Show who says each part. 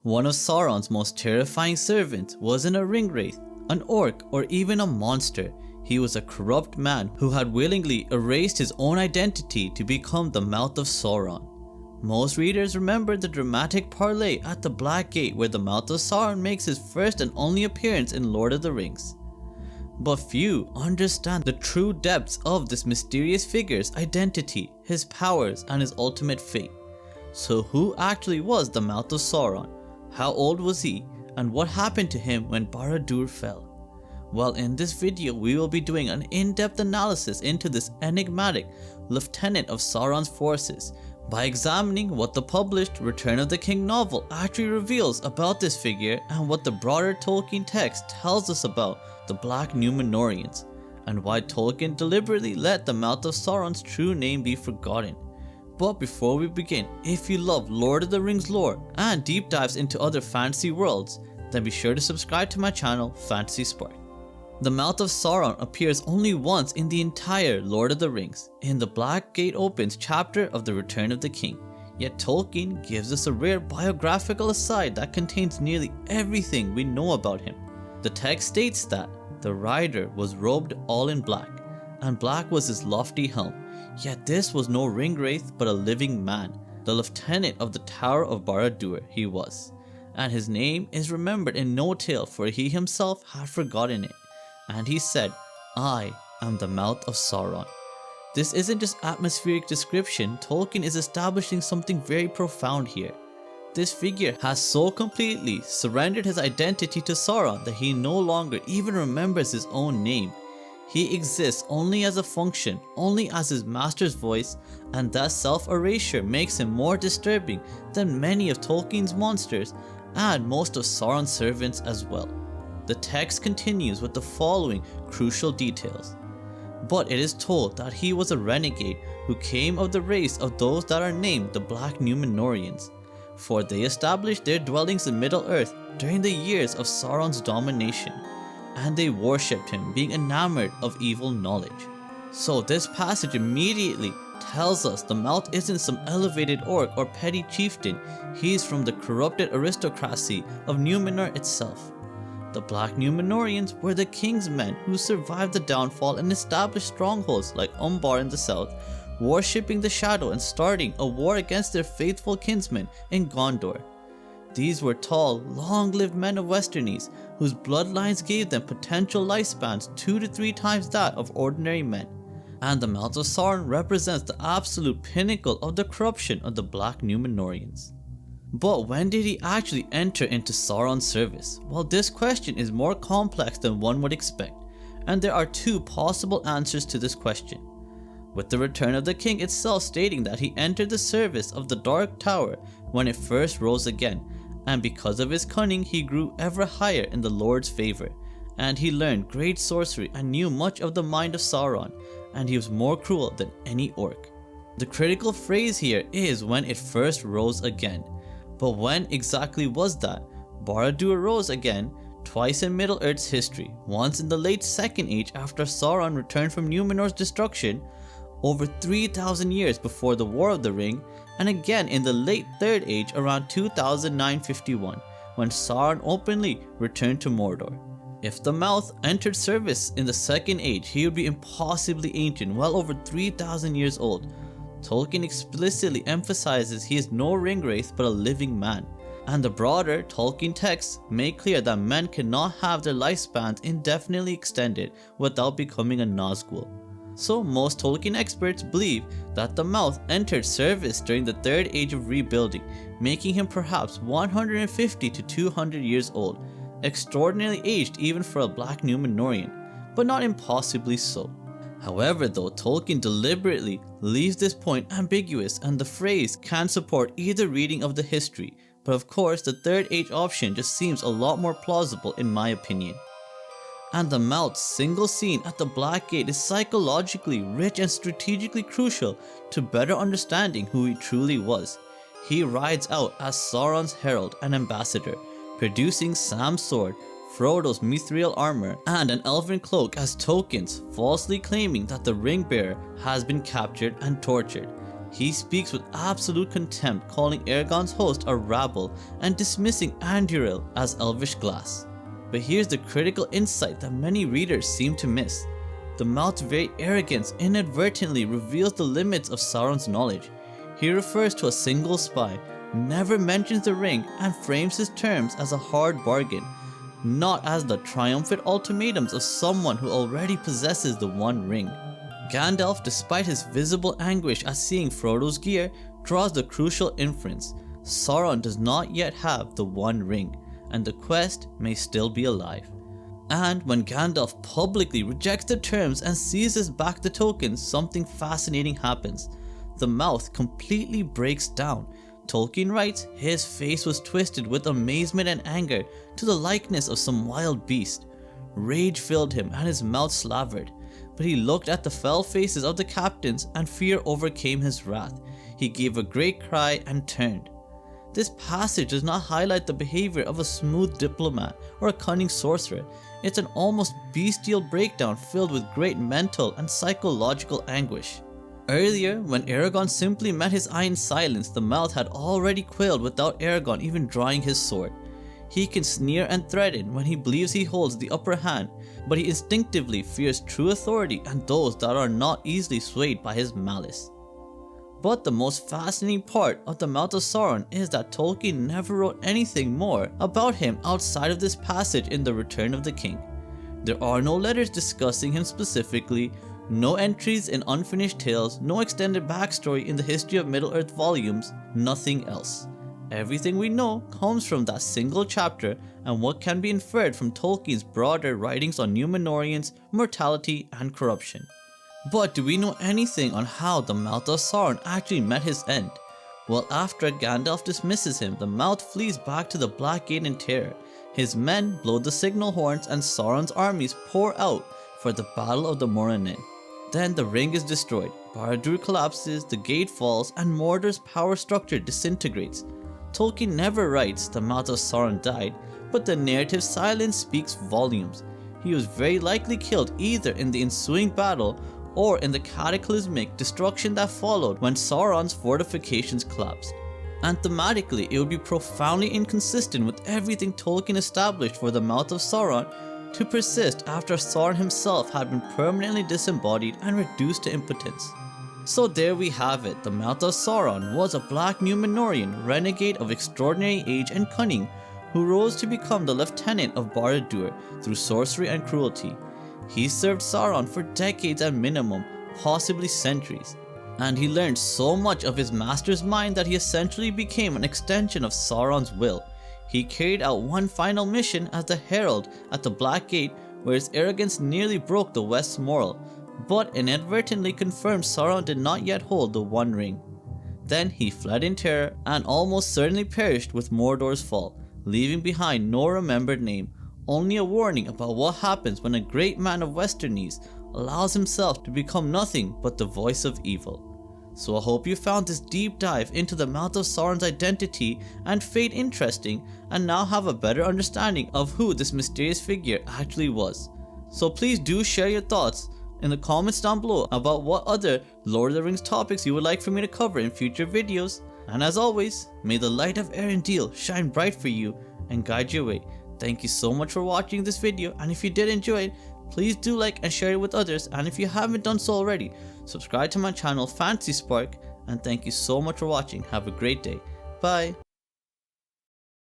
Speaker 1: One of Sauron's most terrifying servants wasn't a ringwraith, an orc, or even a monster. He was a corrupt man who had willingly erased his own identity to become the Mouth of Sauron. Most readers remember the dramatic parlay at the Black Gate where the Mouth of Sauron makes his first and only appearance in Lord of the Rings. But few understand the true depths of this mysterious figure's identity, his powers, and his ultimate fate. So who actually was the Mouth of Sauron? How old was he? And what happened to him when Barad-dûr fell? Well, in this video we will be doing an in-depth analysis into this enigmatic lieutenant of Sauron's forces by examining what the published Return of the King novel actually reveals about this figure and what the broader Tolkien text tells us about the Black Númenóreans, and why Tolkien deliberately let the Mouth of Sauron's true name be forgotten. But before we begin, if you love Lord of the Rings lore and deep dives into other fantasy worlds, then be sure to subscribe to my channel, Fantasy Spark. The Mouth of Sauron appears only once in the entire Lord of the Rings, in the Black Gate Opens chapter of the Return of the King. Yet Tolkien gives us a rare biographical aside that contains nearly everything we know about him. The text states that the rider was robed all in black, and black was his lofty helm. Yet this was no ringwraith but a living man, the lieutenant of the Tower of Barad-dûr he was, and his name is remembered in no tale, for he himself had forgotten it. And he said, "I am the Mouth of Sauron." This isn't just atmospheric description, Tolkien is establishing something very profound here. This figure has so completely surrendered his identity to Sauron that he no longer even remembers his own name. He exists only as a function, only as his master's voice, and that self-erasure makes him more disturbing than many of Tolkien's monsters and most of Sauron's servants as well. The text continues with the following crucial details. But it is told that he was a renegade who came of the race of those that are named the Black Númenóreans, for they established their dwellings in Middle-earth during the years of Sauron's domination, and they worshipped him, being enamored of evil knowledge. So this passage immediately tells us the Mouth isn't some elevated orc or petty chieftain, he's from the corrupted aristocracy of Númenor itself. The Black Númenóreans were the king's men who survived the downfall and established strongholds like Umbar in the south, worshipping the shadow and starting a war against their faithful kinsmen in Gondor. These were tall, long-lived men of Westernese whose bloodlines gave them potential lifespans 2 to 3 times that of ordinary men. And the Mouth of Sauron represents the absolute pinnacle of the corruption of the Black Númenóreans. But when did he actually enter into Sauron's service? Well, this question is more complex than one would expect, and there are 2 possible answers to this question. With the Return of the King itself stating that he entered the service of the Dark Tower when it first rose again, and because of his cunning he grew ever higher in the Lord's favor, and he learned great sorcery and knew much of the mind of Sauron, and he was more cruel than any orc. The critical phrase here is when it first rose again. But when exactly was that? Barad-dûr rose again twice in Middle-earth's history, once in the late Second Age after Sauron returned from Numenor's destruction, over 3,000 years before the War of the Ring, and again in the late Third Age around 2951, when Sauron openly returned to Mordor. If the Mouth entered service in the Second Age, he would be impossibly ancient, well over 3,000 years old. Tolkien explicitly emphasizes he is no ringwraith but a living man, and the broader Tolkien texts make clear that men cannot have their lifespans indefinitely extended without becoming a Nazgûl. So most Tolkien experts believe that the Mouth entered service during the Third Age of Rebuilding, making him perhaps 150 to 200 years old, extraordinarily aged even for a Black Númenórean, but not impossibly so. However though, Tolkien deliberately leaves this point ambiguous, and the phrase can support either reading of the history, but of course the Third Age option just seems a lot more plausible in my opinion. And the Mouth's single scene at the Black Gate is psychologically rich and strategically crucial to better understanding who he truly was. He rides out as Sauron's herald and ambassador, producing Sam's sword, Frodo's mithril armor, and an elven cloak as tokens, falsely claiming that the ring bearer has been captured and tortured. He speaks with absolute contempt, calling Aragorn's host a rabble and dismissing Andúril as elvish glass. But here's the critical insight that many readers seem to miss. The Mouth's very arrogance inadvertently reveals the limits of Sauron's knowledge. He refers to a single spy, never mentions the ring, and frames his terms as a hard bargain, not as the triumphant ultimatums of someone who already possesses the One Ring. Gandalf, despite his visible anguish at seeing Frodo's gear, draws the crucial inference: Sauron does not yet have the One Ring, and the quest may still be alive. And when Gandalf publicly rejects the terms and seizes back the tokens, something fascinating happens. The Mouth completely breaks down. Tolkien writes, his face was twisted with amazement and anger to the likeness of some wild beast. Rage filled him and his mouth slavered, but he looked at the fell faces of the captains and fear overcame his wrath. He gave a great cry and turned. This passage does not highlight the behavior of a smooth diplomat or a cunning sorcerer. It's an almost bestial breakdown filled with great mental and psychological anguish. Earlier, when Aragorn simply met his eye in silence, the Mouth had already quailed without Aragorn even drawing his sword. He can sneer and threaten when he believes he holds the upper hand, but he instinctively fears true authority and those that are not easily swayed by his malice. But the most fascinating part of the Mouth of Sauron is that Tolkien never wrote anything more about him outside of this passage in The Return of the King. There are no letters discussing him specifically, no entries in Unfinished Tales, no extended backstory in the History of Middle-earth volumes, nothing else. Everything we know comes from that single chapter and what can be inferred from Tolkien's broader writings on Numenoreans, mortality, and corruption. But do we know anything on how the Mouth of Sauron actually met his end? Well, after Gandalf dismisses him, the Mouth flees back to the Black Gate in terror. His men blow the signal horns and Sauron's armies pour out for the Battle of the Moranin. Then the ring is destroyed, Barad-dûr collapses, the gate falls, and Mordor's power structure disintegrates. Tolkien never writes the Mouth of Sauron died, but the narrative silence speaks volumes. He was very likely killed either in the ensuing battle or in the cataclysmic destruction that followed when Sauron's fortifications collapsed. And thematically, it would be profoundly inconsistent with everything Tolkien established for the Mouth of Sauron to persist after Sauron himself had been permanently disembodied and reduced to impotence. So there we have it. The Mouth of Sauron was a Black Númenórean renegade of extraordinary age and cunning who rose to become the lieutenant of Barad-dûr through sorcery and cruelty. He served Sauron for decades at minimum, possibly centuries, and he learned so much of his master's mind that he essentially became an extension of Sauron's will. He carried out one final mission as the Herald at the Black Gate, where his arrogance nearly broke the West's morale, but inadvertently confirmed Sauron did not yet hold the One Ring. Then he fled in terror and almost certainly perished with Mordor's fall, leaving behind no remembered name, only a warning about what happens when a great man of Westernese allows himself to become nothing but the voice of evil. So I hope you found this deep dive into the Mouth of Sauron's identity and fate interesting and now have a better understanding of who this mysterious figure actually was. So please do share your thoughts in the comments down below about what other Lord of the Rings topics you would like for me to cover in future videos. And as always, may the light of Arendelle shine bright for you and guide your way. Thank you so much for watching this video, and if you did enjoy it, please do like and share it with others, and if you haven't done so already, subscribe to my channel Fantasy Spark, and thank you so much for watching. Have a great day. Bye.